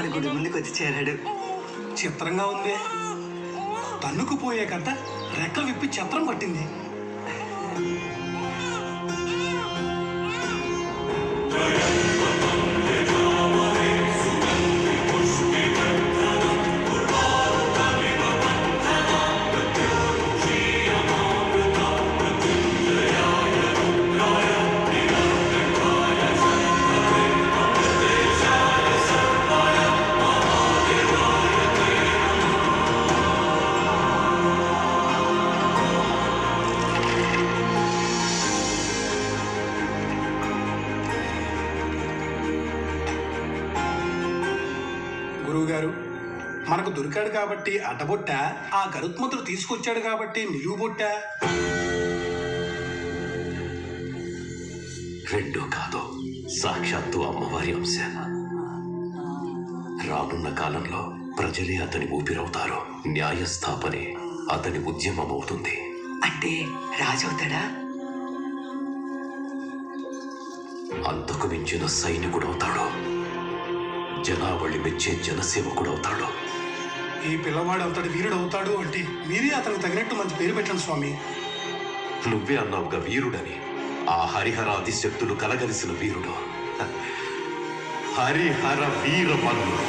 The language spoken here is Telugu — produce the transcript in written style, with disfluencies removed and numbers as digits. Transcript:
మన గుడి ముందుకు వచ్చి చేరాడు. చిత్రంగా ఉంది. తన్నుకుపోయే కట్ట రెక్కలు విప్పి చిత్రం పట్టింది. గురువుగారు, మనకు దొరికాడు కాబట్టి అటబొట్ట, ఆ గరుత్మంతుడు తీసుకొచ్చాడు కాబట్టి నిలువు బొట్ట. రెండో కాదు, సాక్షాత్తు అమ్మవారి అంశ. రానున్న కాలంలో ప్రజలే అతని ఊపిరవుతారు. న్యాయస్థాపనే అతని ఉద్యమం అవుతుంది. అంటే రాజవుతాడా? అంతకు మించిన సైనికుడవుతాడు. జనావళి మెచ్చే జనసేవకుడవుతాడు. ఈ పిల్లవాడు అంతటి వీరుడు అవుతాడు అంటే మీరే అతనికి తగినట్టు మంచి పేరు పెట్టండి స్వామి. నువ్వే అన్నావుగా వీరుడని. ఆ హరిహరాది శక్తులు కలగలిసిన వీరుడు. హరిహర వీరమల్లుడు.